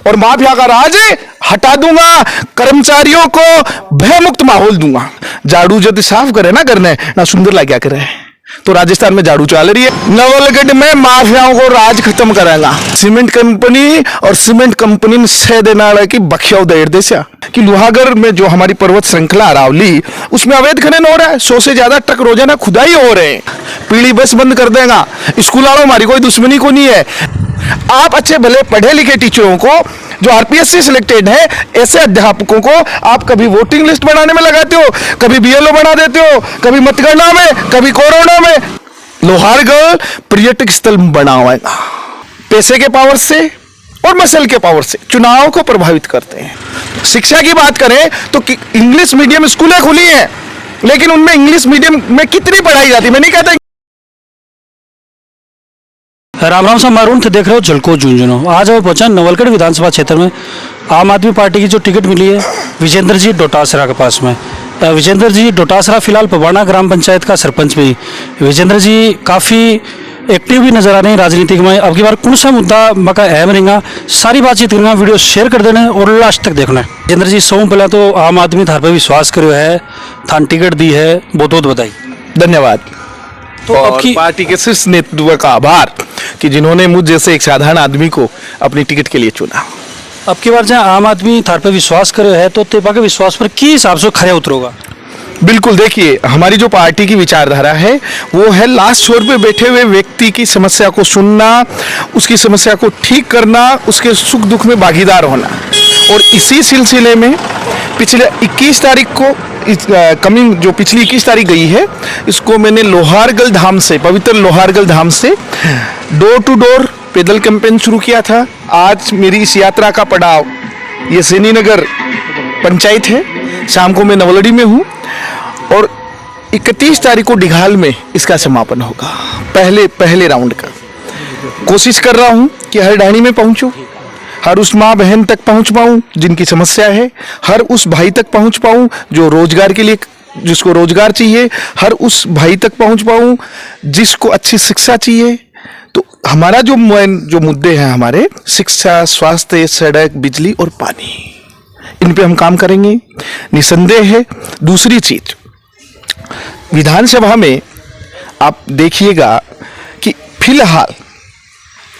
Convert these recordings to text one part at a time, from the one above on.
और माफिया का राज हटा दूंगा, कर्मचारियों को भयमुक्त माहौल दूंगा। झाड़ू यदि साफ करे ना करने ना सुंदर लाग्या करे, तो राजस्थान में झाड़ू चल रही है। नवलगढ़ में माफियाओं को राज खत्म करेगा। सीमेंट कंपनी और सीमेंट कंपनी ने सह देना की बखिया देर देसा कि लोहागढ़ में जो हमारी पर्वत श्रृंखला अरावली, उसमें अवैध खनन हो रहा है। 100 से ज्यादा ट्रक रोजाना खुदाई हो रहे हैं। पीली बस बंद कर देगा। स्कूल वालों हमारी कोई दुश्मनी को नहीं है। आप अच्छे भले पढ़े लिखे टीचरों को जो आरपीएस से सिलेक्टेड है, ऐसे अध्यापकों को आप कभी वोटिंग लिस्ट बनाने में लगाते हो, कभी बीएलओ बना देते हो, कभी मतगणना में, कभी कोरोना में। लोहारगढ़ पर्यटक स्थल बना हुआ है। पैसे के पावर से और मसल के पावर से चुनाव को प्रभावित करते हैं। शिक्षा की बात करें तो इंग्लिश मीडियम स्कूलें खुली हैं, लेकिन उनमें इंग्लिश मीडियम में कितनी पढ़ाई जाती है? मैं नहीं कहता। राम राम साहब, मारून थे देख रहे हो झलको झुंझुनू। आज मैं पहुंचा नवलगढ़ विधानसभा क्षेत्र में। आम आदमी पार्टी की जो टिकट मिली है विजेंद्र जी डोटासरा के पास में। विजेंद्र जी डोटासरा फिलहाल पवाना ग्राम पंचायत का सरपंच भी। विजेंद्र जी काफ़ी एक्टिव भी नजर आ रहे हैं राजनीतिक में। अब की बार कौन सा मुद्दा मका अहम रहेगा, सारी बातचीत करना। वीडियो शेयर कर देना और लास्ट तक देखना है। विजेंद्र जी, सौ पहले तो आम आदमी थार पर विश्वास करो है, थान टिकट दी है, बहुत बहुत बधाई। धन्यवाद। तो और आपकी पार्टी के शीर्ष नेतृत्व का आभार कि जिन्होंने मुझ जैसे एक साधारण आदमी को अपनी टिकट के लिए चुना। अब की बार जहाँ आम आदमी थार पे विश्वास करे है, तो तेपा के विश्वास पर किस हिसाब से खरे उतरोगा? बिल्कुल, देखिए हमारी जो पार्टी की विचारधारा है वो है लास्ट छोर पे बैठे हुए व्यक्ति की समस्या को सुनना, उसकी समस्या को ठीक करना, उसके सुख दुख में भागीदार होना। और इसी सिलसिले में पिछले 21 तारीख को कमिंग जो पिछली 21 तारीख गई है, इसको मैंने लोहारगढ़ धाम से, पवित्र लोहारगढ़ धाम से डोर टू डोर पैदल कैंपेन शुरू किया था। आज मेरी इस यात्रा का पड़ाव ये सैनीनगर पंचायत है। शाम को मैं नवलड़ी में हूँ और 31 तारीख को डिघाल में इसका समापन होगा। पहले राउंड का कोशिश कर रहा हूँ कि हर ढाणी में पहुँचूँ, हर उस माँ बहन तक पहुँच पाऊँ जिनकी समस्या है, हर उस भाई तक पहुँच पाऊँ जो रोजगार के लिए, जिसको रोजगार चाहिए, हर उस भाई तक पहुँच पाऊँ जिसको अच्छी शिक्षा चाहिए। तो हमारा जो मुद्दे हैं हमारे, शिक्षा, स्वास्थ्य, सड़क, बिजली और पानी, इन पे हम काम करेंगे निसंदेह है। दूसरी चीज, विधानसभा में आप देखिएगा कि फिलहाल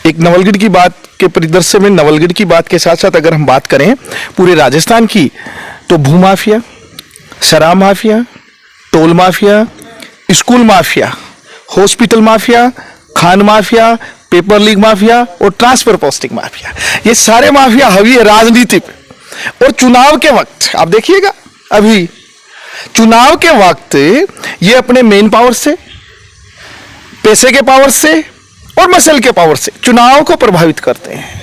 एक नवलगढ़ की बात के परिदृश्य में, नवलगढ़ की बात के साथ साथ अगर हम बात करें पूरे राजस्थान की, तो भूमाफिया, शराब mafia, toll mafia, school mafia, hospital mafia, Khan mafia, paper leak mafia और ट्रांसफर पोस्टिंग माफिया, ये सारे माफिया हावी है राजनीति पे। और चुनाव के वक्त आप देखिएगा, अभी चुनाव के वक्त ये अपने मेन पावर से, पैसे के पावर से और मसल के पावर से चुनाव को प्रभावित करते हैं।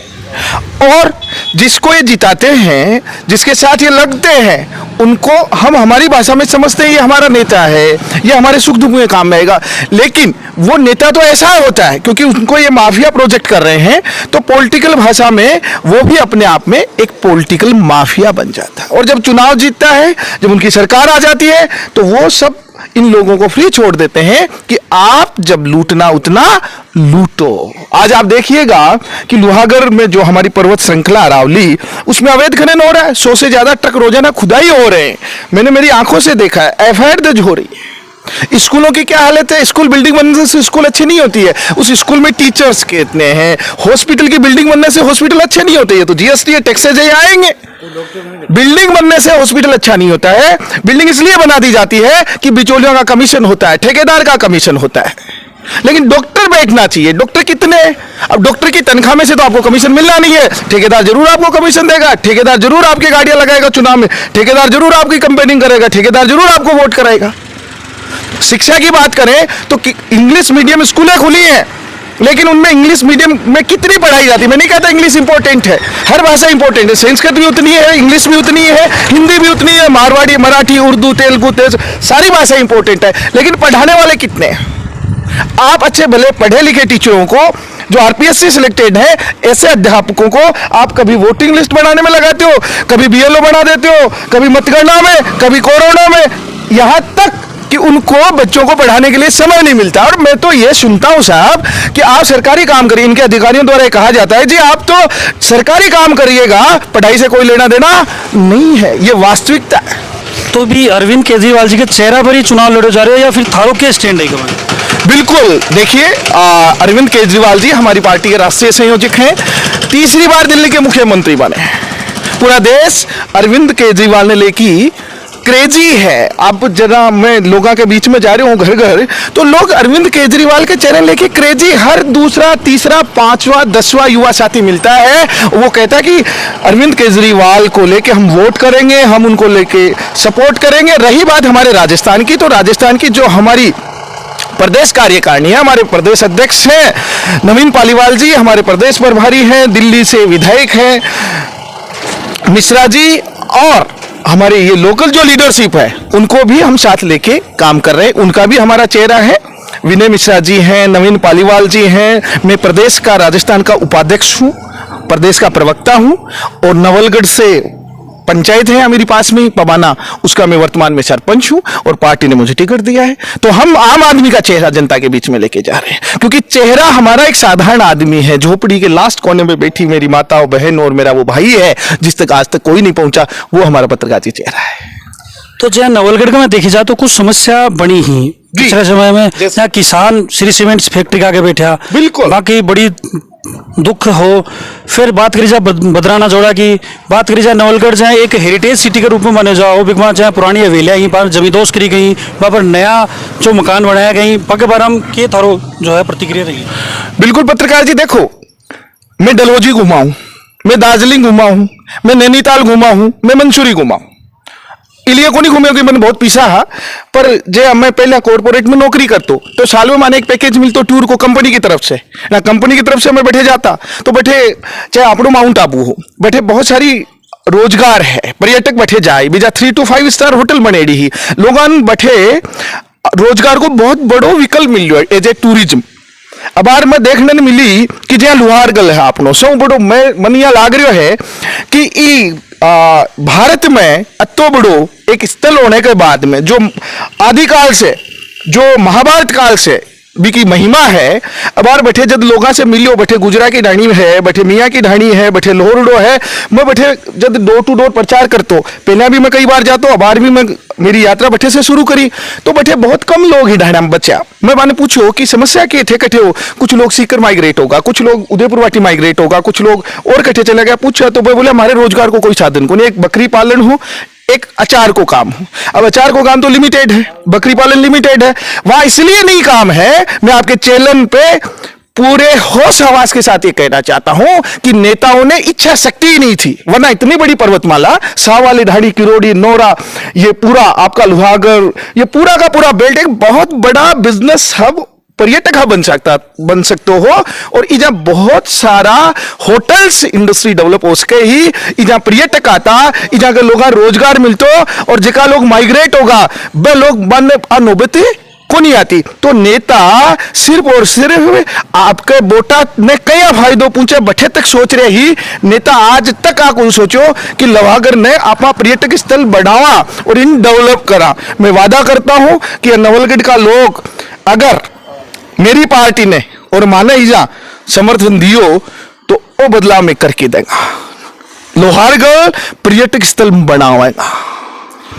और जिसको ये जिताते हैं, जिसके साथ ये लगते हैं, उनको हम हमारी भाषा में समझते हैं ये हमारा नेता है, ये हमारे सुख दुख में काम आएगा। लेकिन वो नेता तो ऐसा होता है क्योंकि उनको ये माफिया प्रोजेक्ट कर रहे हैं, तो पॉलिटिकल भाषा में वो भी अपने आप में एक पॉलिटिकल माफिया बन जाता है। और जब चुनाव जीतता है, जब उनकी सरकार आ जाती है, तो वो सब इन लोगों को फ्री छोड़ देते हैं कि आप जब लूटना उतना लूटो। आज आप देखिएगा कि लोहागढ़ में जो हमारी पर्वत श्रृंखला अरावली, उसमें अवैध खनन हो रहा है। 100 से ज्यादा ट्रक रोजाना खुदाई हो रहे हैं। मैंने मेरी आंखों से देखा है। एफआईआर दर्ज हो रही है। स्कूलों की क्या हालत है? स्कूल बिल्डिंग बनने से स्कूल अच्छी नहीं होती है। उस स्कूल में टीचर्स कितने हैं? हॉस्पिटल की बिल्डिंग बनने से हॉस्पिटल अच्छे नहीं होते। ये तो जीएसटी है, टैक्सेज है, आएंगे। बिल्डिंग बनने से हॉस्पिटल अच्छा नहीं होता है। बिल्डिंग इसलिए बना दी जाती है कि बिचौलियों का कमीशन होता है, ठेकेदार का कमीशन होता है। लेकिन डॉक्टर बैठना चाहिए। डॉक्टर कितने? अब डॉक्टर की तनख्वाह में से तो आपको कमीशन मिलना नहीं है। ठेकेदार जरूर आपको कमीशन देगा, ठेकेदार जरूर आपकी गाड़ियां लगाएगा चुनाव में, ठेकेदार जरूर आपकी कंपेनिंग करेगा, ठेकेदार जरूर आपको वोट कराएगा। शिक्षा की बात करें तो इंग्लिश मीडियम स्कूलें खुली हैं, लेकिन उनमें इंग्लिश मीडियम में कितनी पढ़ाई जाती है? मैं नहीं कहता इंग्लिश इंपॉर्टेंट है, हर भाषा इंपॉर्टेंट है। संस्कृत भी उतनी है, इंग्लिश भी उतनी है, हिंदी भी उतनी है, मारवाड़ी, मराठी, उर्दू, तेलुगु, सारी भाषा इंपॉर्टेंट है। लेकिन पढ़ाने वाले कितने हैं? आप अच्छे भले पढ़े लिखे टीचरों को जो आरपीएस से सिलेक्टेड है, ऐसे अध्यापकों को आप कभी वोटिंग लिस्ट बनाने में लगाते हो, कभी बीएलओ बना देते हो, कभी मतगणना में, कभी कोरोना में, यहां तक कि उनको बच्चों को पढ़ाने के लिए समय नहीं मिलता। और मैं तो ये सुनता हूं साहब कि आप सरकारी काम करिए, इनके अधिकारियों द्वारा ये कहा जाता है जी आप तो सरकारी काम करिएगा, पढ़ाई से कोई लेना देना नहीं है। ये वास्तविकता है। तो भी अरविंद केजरीवाल जी के चेहरा पर ही चुनाव लड़े जा रहे हो या फिर थारों के स्टैंड है कमान? बिल्कुल, देखिए अरविंद केजरीवाल जी हमारी पार्टी के राष्ट्रीय संयोजक हैं, तीसरी बार दिल्ली के मुख्यमंत्री बने। पूरा देश अरविंद केजरीवाल ने लेकी क्रेजी है। अब जरा मैं लोगों के बीच में जा रही हूँ घर घर, तो लोग अरविंद केजरीवाल के चेहरे लेके क्रेजी, हर दूसरा तीसरा पांचवा 10वां युवा साथी मिलता है वो कहता है कि अरविंद केजरीवाल को लेके हम वोट करेंगे, हम उनको लेके सपोर्ट करेंगे। रही बात हमारे राजस्थान की, तो राजस्थान की जो हमारी प्रदेश कार्यकारिणी है, हमारे प्रदेश अध्यक्ष हैं नवीन पालीवाल जी, हमारे प्रदेश प्रभारी हैं, दिल्ली से विधायक हैं मिश्रा जी, और हमारे ये लोकल जो लीडरशिप है उनको भी हम साथ लेके काम कर रहे हैं। उनका भी हमारा चेहरा है, विनय मिश्रा जी हैं, नवीन पालीवाल जी हैं। मैं प्रदेश का राजस्थान का उपाध्यक्ष हूँ, प्रदेश का प्रवक्ता हूँ, और नवलगढ़ से पंचायत है मेरे पास में पबाना, उसका मैं वर्तमान में सरपंच हूं और पार्टी ने मुझे टिकट दिया है। तो हम आम आदमी का चेहरा जनता के बीच में लेके जा रहे हैं, क्योंकि चेहरा हमारा एक साधारण आदमी है, झोपड़ी के लास्ट कोने में बैठी मेरी माता और बहन और मेरा वो भाई है जिस तक आज तक कोई नहीं पहुंचा, वो हमारा पत्रकारिता चेहरा है। तो जहाँ नवलगढ़ का मैं देखी जाए तो कुछ समस्या बनी ही पिछले समय में, जहाँ किसान श्री सीमेंट्स फैक्ट्री के आगे बैठा, बिल्कुल बाकी बड़ी दुख हो। फिर बात करी जाए बदराना जोड़ा की, बात करी जाए नवलगढ़ जहाँ एक हेरिटेज सिटी के रूप में माने जाओ, बिकमा जहाँ पुरानी हवेलियाँ यहीं पर जमींदोज करी गई, वहाँ पर नया जो मकान बनाया गई, पके बार हम के थारो जो है प्रतिक्रिया रही? बिल्कुल पत्रकार जी, देखो मैं डलहौजी घुमा हूं, मैं दार्जिलिंग घुमा हूं, मैं नैनीताल घुमा हूं, मैं मंसूरी घुमा हूं, इलिए को नहीं घूमे क्योंकि मैंने बहुत पीसा है। पर जे मैं पहले कॉर्पोरेट में नौकरी करतो तो साल में माने एक पैकेज मिलतो टूर को कंपनी की तरफ से ना, कंपनी की तरफ से मैं बैठे जाता तो बैठे चाहे आपनो माउंट आबू हो, बैठे बहुत सारी रोजगार है, पर्यटक बैठे जाए, बीजा 3 to 5 स्टार होटल बनेड़ी ही, लोगन बैठे रोजगार को बहुत बड़ो विकल्प मिल रहा है एज ए टूरिज्म। अबार में देखने ने मिली कि जहाँ लोहारगल है आपनो सौ बड़ो मैं मनिया लाग रहा है कि ई भारत में अतो बड़ो एक स्थल होने के बाद में जो आदिकाल से, जो महाभारत काल से भी की महिमा है, अबार बैठे जब लोगों से मिलियो, बैठे गुजरा की ढाणी है, बैठे मियाँ की ढाणी है, बैठे लोहरडो है, मैं बैठे जब डोर टू डोर प्रचार करतो, पहले भी मैं कई बार जाता, अबार भी मैं मेरी यात्रा बैठे से शुरू करी, तो बैठे बहुत कम लोग ही ढाणा में बचा। मैं माने पूछो कि समस्या के थे कटे हो, कुछ लोग सीकर माइग्रेट होगा, कुछ लोग उदयपुर वाटी माइग्रेट होगा, कुछ लोग और कटे चले गया। पूछा तो मैं बोले हमारे रोजगार को कोई साधन को नहीं, एक बकरी पालन हो, एक अचार को काम हो। अब अचार को काम तो लिमिटेड है, बकरी पालन लिमिटेड है, वहां इसलिए नहीं काम है। मैं आपके चैनल पे पूरे होश हवास के साथ ये कहना चाहता हूं कि नेताओं ने इच्छा शक्ति ही नहीं थी, वरना इतनी बड़ी पर्वतमाला सावाली ढाड़ी किरोड़ी नोरा, ये पूरा आपका लोहागढ़, ये पूरा का पूरा बेल्ट एक बहुत बड़ा बिजनेस हब, पर्यटक हब बन सकते हो। और इजा बहुत सारा होटल्स इंडस्ट्री डेवलप हो सके ही, इजा पर्यटक आता, इजा के लोग रोजगार मिलतो, और जिका लोग माइग्रेट होगा वह लोग मन नौबती को नहीं आती। तो नेता सिर्फ और सिर्फ आपके बोटा ने कई फायदों पूछे बैठे तक सोच रहे ही, नेता आज तक आको सोचो कि लोहागढ़ ने आपा पर्यटक स्थल बढ़ावा और इन डेवलप करा। मैं वादा करता हूं कि नवलगढ़ का लोग अगर मेरी पार्टी ने और माने इजा समर्थन दियो तो वो बदलाव में करके देगा, लोहारगढ़ पर्यटक स्थल बनावेगा।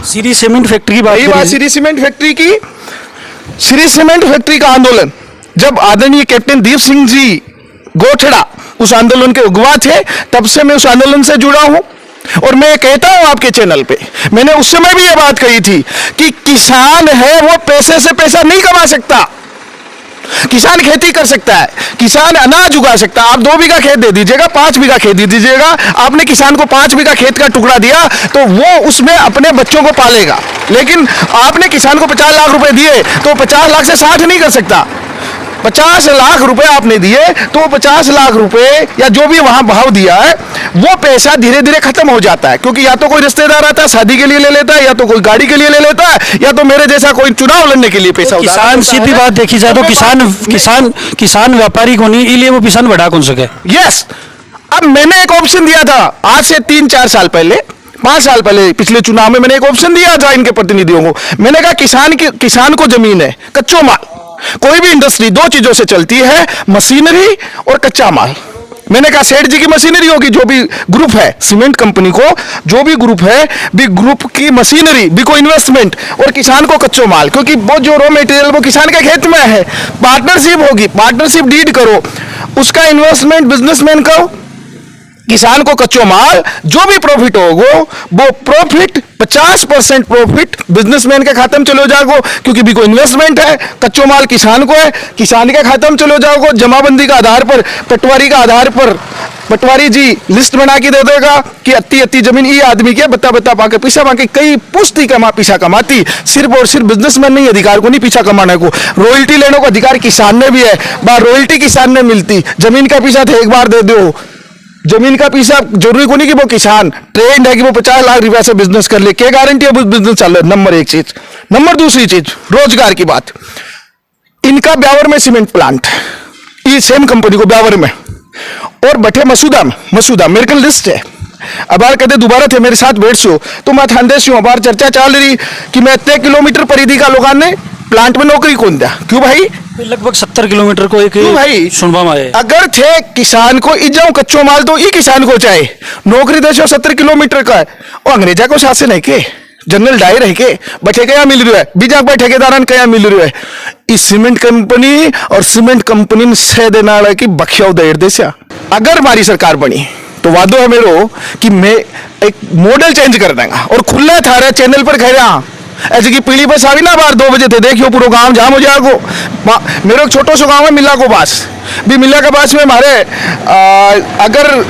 श्री सीमेंट फैक्ट्री की बात, श्री सीमेंट फैक्ट्री की, श्री सीमेंट फैक्ट्री का आंदोलन जब आदरणीय कैप्टन दीप सिंह जी गोठड़ा उस आंदोलन के उगवा थे, तब से मैं उस आंदोलन से जुड़ा हूं। और मैं कहता हूं आपके चैनल पे, मैंने उस समय भी यह बात कही थी कि किसान है वो पैसे से पैसा नहीं कमा सकता। किसान खेती कर सकता है, किसान अनाज उगा सकता है। आप 2 बीघा खेत दे दीजिएगा, 5 बीघा खेत दे दीजिएगा, आपने किसान को 5 बीघा खेत का टुकड़ा दिया तो वो उसमें अपने बच्चों को पालेगा। लेकिन आपने किसान को 50 लाख रुपए दिए तो 50 लाख से 60 नहीं कर सकता। 50 लाख रुपए आपने दिए तो 50 लाख रुपए या जो भी वहां भाव दिया है वो पैसा धीरे धीरे खत्म हो जाता है, क्योंकि या तो कोई रिश्तेदार आता है शादी के लिए ले लेता है, या तो कोई गाड़ी के लिए ले लेता है, या तो मेरे जैसा कोई चुनाव लड़ने के लिए पैसा तो किसान सीधी बात देखी जाए तो किसान व्यापारी को नहीं, इसलिए वो किसान बढ़ा कौन सके। यस, अब मैंने एक ऑप्शन दिया था आज से 3-4 साल पहले, 5 साल पहले पिछले चुनाव में मैंने एक ऑप्शन दिया था इनके प्रतिनिधियों को। मैंने कहा किसान को जमीन है, कच्चो माल, कोई भी इंडस्ट्री 2 चीजों से चलती है, मशीनरी और कच्चा माल। मैंने कहा सेठ जी की मशीनरी होगी, जो भी ग्रुप है सीमेंट कंपनी को, जो भी ग्रुप है भी ग्रुप की मशीनरी भी को इन्वेस्टमेंट, और किसान को कच्चो माल, क्योंकि वो जो रॉ मटेरियल वो किसान के खेत में है। पार्टनरशिप होगी, पार्टनरशिप डीड करो, उसका इन्वेस्टमेंट बिजनेसमैन को, किसान को कच्चो माल, जो भी प्रॉफिट होगा वो प्रॉफिट 50% प्रॉफिट बिजनेसमैन के खाते में चलो जाओ, क्योंकि भी कोई इन्वेस्टमेंट है, कच्चो माल किसान को है, किसान के खाते में चलो जाओ। जमाबंदी का आधार पर, पटवारी का आधार पर पटवारी जी लिस्ट बना के दे देगा कि अति अति जमीन ये आदमी के बता बता पाके पीछा पाके कई पुश्ती कमा पीछा कमाती। सिर्फ और सिर्फ बिजनेसमैन नहीं अधिकार को नहीं पीछा कमाने को, रॉयल्टी लेने को अधिकार किसान ने भी है। बार रॉयल्टी किसान ने मिलती, जमीन का पीछा थे एक बार दे दो, जमीन का पीछा जरूरी को नहीं कि वो किसान ट्रेंड है कि वो 50 लाख रुपया से बिजनेस कर ले, क्या गारंटी है वो बिजनेस चल रहा है। नंबर 1 चीज। नंबर 2 चीज, रोजगार की बात। इनका ब्यावर में सीमेंट प्लांट, ये सेम कंपनी को ब्यावर में, और बैठे मसूदा मेरे को लिस्ट है। अब बार कहते दोबारा थे मेरे साथ बैठ सो तो मैं थानदेश हूं, बार चर्चा चल रही कि मैं इतने किलोमीटर परिधि का लोगों ने प्लांट में नौकरी कौन दिया। क्यों भाई? लगभग 70 किलोमीटर को एक भाई सुनवा में आए। अगर थे किसान को इजाऊ कच्चो माल तो ये किसान को चाहे नौकरी देशो 70 किलोमीटर का है, और अंग्रेजा को शासन है के जनरल डायर है के बैठे क्या मिल रहा है, बीजा पर ठेकेदारन क्या मिल रहा है। इस सीमेंट कंपनी और सीमेंट कंपनी से देना की बखियाव देर देशा। अगर हमारी सरकार बनी तो वादो है मेरो कि मैं एक मॉडल चेंज कर देगा, और खुला था रहा चैनल पर कह रहा ऐसे कि पीली बस आई ना बाहर 2 बजे थे, देखियो पूरा गांव जाम हो जाएगो। मेरे एक छोटो सो गांव है मिला को पास, भी मिला के पास में हमारे अगर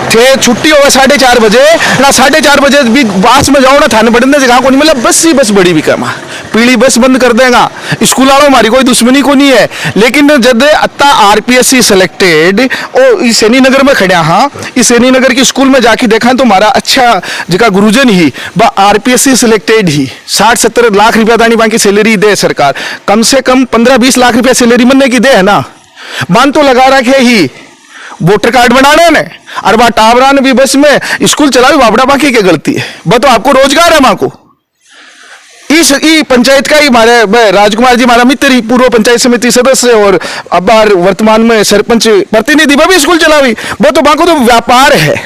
थे छुट्टी हो 4:30 बजे ना 4:30 बजे भी बास में जाओ ना थाने बढ़ने जगह को नहीं मिला, बस ही बस बड़ी भी कमा पीली बस बंद कर देगा। स्कूल वालों हमारी कोई दुश्मनी को नहीं है, लेकिन जब अत्ता RPSC सिलेक्टेड ओ इस सैनी नगर में खड़ा, हाँ इस सैनी नगर की स्कूल में जाके देखा तो हमारा अच्छा जगह गुरुजन ही बा RPSC सिलेक्टेड ही 60-70 लाख रुपया दानी बाकी सैलरी दे सरकार, कम से कम 15-20 लाख रुपया सैलरी बनने की दे है ना। मान तो लगा रखे ही वोटर कार्ड बनाने ने और बा टावरा ने भी बस में स्कूल चलावी बाबड़ा बाकी क्या गलती है। बतो आपको रोजगार है माँ को। इस पंचायत का ही हमारे राजकुमार जी हमारा मित्र ही पूर्व पंचायत समिति सदस्य और अब वर्तमान में सरपंच प्रतिनिधि भी स्कूल चलावी, वो तो बाकी तो व्यापार है।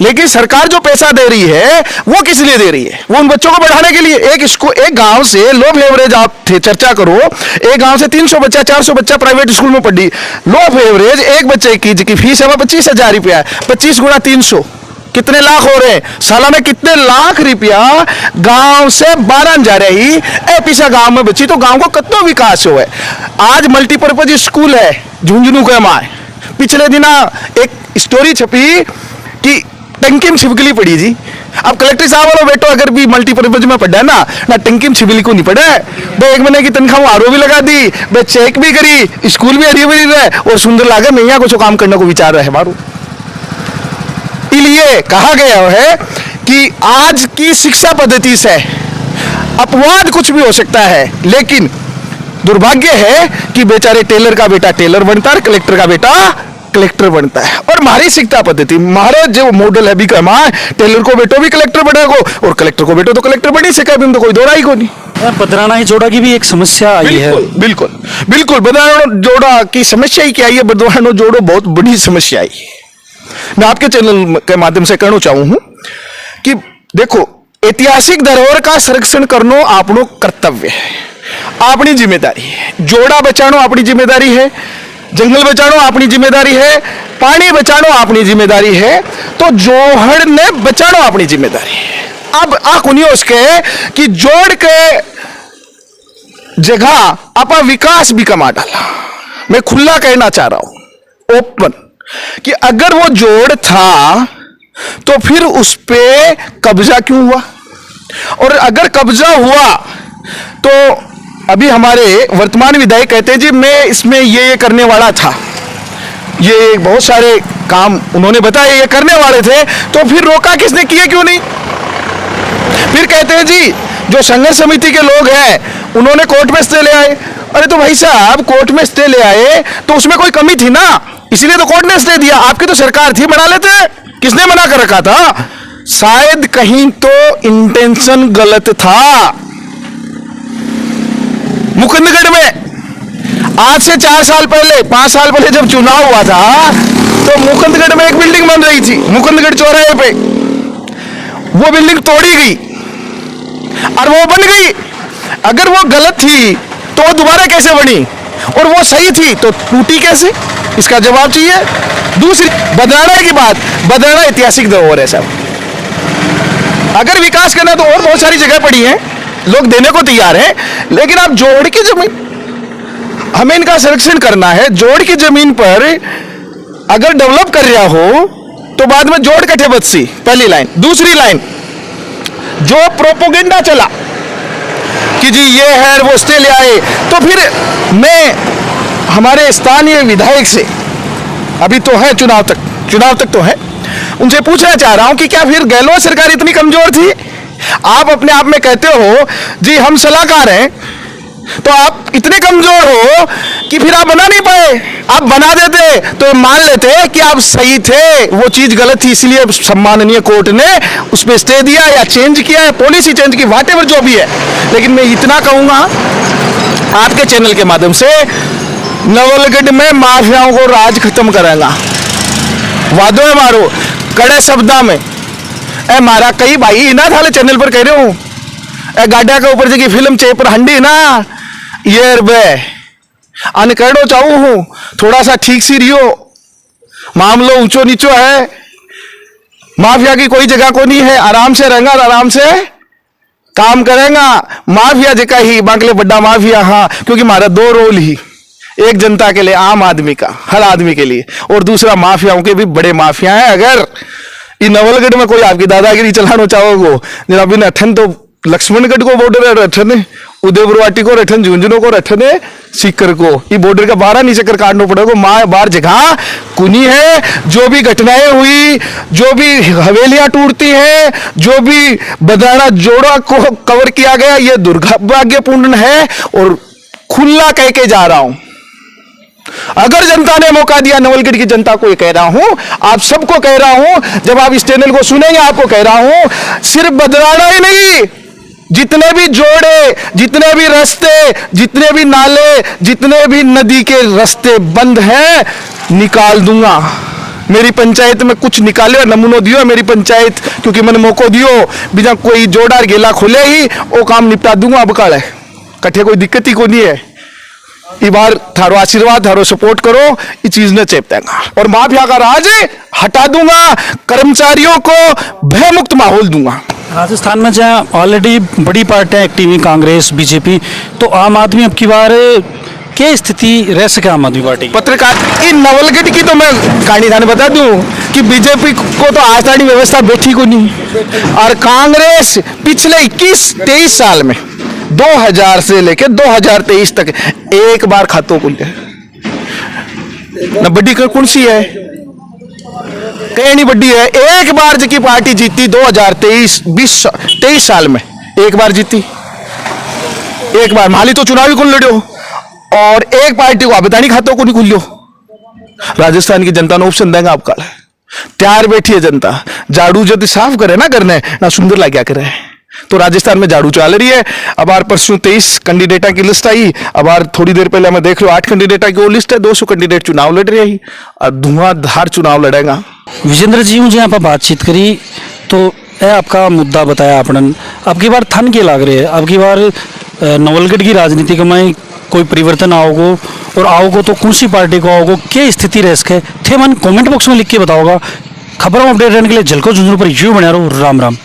लेकिन सरकार जो पैसा दे रही है वो किस लिए दे रही है? वो उन बच्चों को बढ़ाने के लिए। एक गांव से लो एवरेज आप चर्चा करो, एक गांव से 300 बच्चा 400 बच्चा प्राइवेट स्कूल में पढ़ी, लो एवरेज एक बच्चे की फीस है 25,000 रुपया, 25 गुणा 300 कितने लाख हो रहे हैं? सालाना कितने लाख रुपया गांव से 12 जा रही ए पीछा गांव में बची, तो गांव को कितना विकास हो है। आज मल्टीपर्पज स्कूल है झुंझुनू के माए, पिछले दिना एक स्टोरी छपी कि टंकी में छिपकली पड़ी जी। अब कलेक्टर साहब वालों बेटो अगर भी मल्टीपर्पज में पढ़ा ना टंकी में छिपकली को नहीं पढ़ा है, भाई 1 महीने की तनख्वाह आरो भी लगा दी, भाई चेक भी करी, स्कूल भी हरी भरी रहे और सुंदर लागे मैया कुछ काम करने को विचार रहे मारू। इसलिए कहा गया है कि आज की शिक्षा पद्धति से अपवाद कुछ भी हो सकता है, लेकिन दुर्भाग्य है कि बेचारे टेलर का बेटा टेलर बनता है, कलेक्टर का बेटा कलेक्टर बनता है। और हमारी शिक्षा पद्धति हमारा जो मॉडल है भी कमा टेलर को बेटो भी कलेक्टर बनेगो और कलेक्टर को बेटो तो कलेक्टर बनी सके, अभी तो कोई दो राय को नहीं। बदराना ही जोड़ा की भी एक समस्या आई है। बिल्कुल बिल्कुल बदराना जोड़ा की समस्या ही क्या है? बदराना जोड़ो बहुत बड़ी समस्या आई। मैं आपके चैनल के माध्यम से कहना चाहूं हूं कि देखो ऐतिहासिक धरोहर का संरक्षण करना आपनो कर्तव्य है, अपनी जिम्मेदारी है। जोड़ा बचानो अपनी जिम्मेदारी है, जंगल बचानो अपनी जिम्मेदारी है, पानी बचानो अपनी जिम्मेदारी है, तो जोहड़ ने बचानो अपनी जिम्मेदारी है। अब आकुनियो उसके कि जोड़ के जगह अपा विकास भी कमा डाला। मैं खुला कहना चाह रहा हूं ओपन कि अगर वो जोड़ था तो फिर उस पे कब्जा क्यों हुआ, और अगर कब्जा हुआ तो अभी हमारे वर्तमान विधायक कहते हैं जी मैं इसमें ये करने वाला था, ये बहुत सारे काम उन्होंने बताया ये करने वाले थे, तो फिर रोका किसने, किए क्यों नहीं? फिर कहते हैं जी जो संघर्ष समिति के लोग हैं उन्होंने कोर्ट में स्टे ले आए। अरे तो भाई साहब कोर्ट में स्टे ले आए तो उसमें कोई कमी थी ना, इसलिए तो कोर्ट ने स्टे दिया। आपकी तो सरकार थी, बना लेते, किसने मना कर रखा था? शायद कहीं तो इंटेंशन गलत था। मुकुंदगढ़ में आज से 4 साल पहले 5 साल पहले जब चुनाव हुआ था तो मुकुंदगढ़ में एक बिल्डिंग बन रही थी, मुकुंदगढ़ चौराहे पे। वो बिल्डिंग तोड़ी गई और वो बन गई। अगर वो गलत थी तो वो दोबारा कैसे बनी, और वो सही थी तो टूटी कैसे, इसका जवाब चाहिए। दूसरी बदराना की बात, बदराना ऐतिहासिक धरोहर है साहब। अगर विकास करना तो और बहुत सारी जगह पड़ी है, लोग देने को तैयार हैं, लेकिन आप जोड़ की जमीन, हमें इनका संरक्षण करना है। जोड़ की जमीन पर अगर डेवलप कर रहा हो तो बाद में जोड़ कटे बदसी, पहली लाइन। दूसरी लाइन, जो प्रोपोगेंडा चला कि जी ये है वो स्टे ले आए, तो फिर मैं हमारे स्थानीय विधायक से, अभी तो है चुनाव तक तो है, उनसे पूछना चाह रहा हूं कि क्या फिर गहलोत सरकार इतनी कमजोर थी? आप अपने आप में कहते हो जी हम सलाहकार हैं, तो आप इतने कमजोर हो कि फिर आप बना नहीं पाए। आप बना देते तो मान लेते कि आप सही थे, वो चीज गलत थी, इसलिए सम्माननीय कोर्ट ने उस पर स्टे दिया या चेंज किया है, पॉलिसी चेंज की, व्हाटएवर जो भी है। लेकिन मैं इतना कहूंगा आपके चैनल के माध्यम से, नवलगढ़ में माफियाओं को राज खत्म करेगा। वादों में मारो, कड़े शब्दा में ए मारा कई भाई ना थाले चैनल पर कह रहे हो ए गाड्या के ऊपर जगह फिल्म चेपर हंडी ना ये बे अन कहो चाहू हूं, थोड़ा सा ठीक सी रियो, मामलो ऊंचो नीचो है, माफिया की कोई जगह को नहीं है, आराम से रहेगा, आराम से काम करेगा। माफिया जगह ही बांकले बड़ा माफिया, हाँ, क्योंकि हमारा 2 रोल ही, एक जनता के लिए, आम आदमी का, हर आदमी के लिए, और दूसरा माफियाओं के भी बड़े माफिया हैं। अगर ये नवलगढ़ में कोई आपकी दादागिरी चलाना चाहोगे, जनाब इन अठन तो लक्ष्मणगढ़ को बॉर्डर है, रठन उदयपुरवाटी को, रठन झुंझुनू को, रठन सीकर को, ये बॉर्डर का 12 नहीं चक्कर काटना पड़ेगा। माँ बार जगह कुनी है, जो भी घटनाएं हुई, जो भी हवेलियां टूटती हैं, जो भी बदाना जोड़ा को कवर किया गया, ये दुर्भाग्यपूर्ण है। और खुला कह के जा रहा हूं, अगर जनता ने मौका दिया, नवलगढ़ की जनता को ये कह रहा हूं, आप सबको कह रहा हूं, जब आप इस चैनल को सुनेंगे आपको कह रहा हूं, सिर्फ बदलाना ही नहीं, जितने भी जोड़े, जितने भी रास्ते, जितने भी नाले, जितने भी नदी के रास्ते बंद हैं, निकाल दूंगा। मेरी पंचायत में कुछ निकाले, नमूनो दियो मेरी पंचायत, क्योंकि मैंने मौको दियो, बिना कोई जोड़ा गेला खोले ही वो काम निपटा दूंगा। अब कल है कठे कोई दिक्कत ही को नहीं है। इस बार थारो आशीर्वाद, थारो सपोर्ट करो, ये चीज न चेपतेगा, और माफिया का राज हटा दूंगा, कर्मचारियों को भयमुक्त माहौल दूंगा। राजस्थान में जहाँ ऑलरेडी बड़ी पार्टियां एक्टिव हैं, कांग्रेस, बीजेपी, तो आम आदमी अब की बार क्या स्थिति रह सके आम आदमी पार्टी? पत्रकार इन नवलगढ़ की तो मैं कहानी थाने बता दूं कि बीजेपी को तो आसानी व्यवस्था बैठी को नहीं, और कांग्रेस पिछले 21-23 साल में 2000 से लेकर 2023 तक एक बार खातों खुले न, बड़ी कौन सी है, कहीं नहीं बड़ी है। एक बार की पार्टी जीती 2023 साल में, एक बार जीती, एक बार माली तो चुनावी को लड़ो, और एक पार्टी को आबेदानी खातों को नहीं खुलियो। राजस्थान की जनता ने ऑप्शन देगा आपका, तैयार बैठी है जनता। झाड़ू यदि साफ करे ना करने ना सुंदर लाग्या करे, तो राजस्थान में झाड़ू चल रही है। अब आर परसों 23 कैंडिडेटा की लिस्ट आई, अब आर थोड़ी देर पहले मैं देख लो 8 कैंडिडेटा की वो लिस्ट है, 200 कैंडिडेट चुनाव लड़ रहे हैं, और धुआंधार चुनाव लड़ेगा। विजेंद्र जी हूँ, आप बातचीत करी तो यह आपका मुद्दा बताया आपने, अब की बार थन के लाग रहे हैं, अब की बार नवलगढ़ की राजनीति में कोई परिवर्तन आओगो, और आओगो तो कौन सी पार्टी को आओगो, क्या स्थिति रह सके थे, मन कमेंट बॉक्स में लिख के बताओगा। खबरों में अपडेट रहने के लिए झलको झुंझुनू पर यूं बने रहो। राम राम।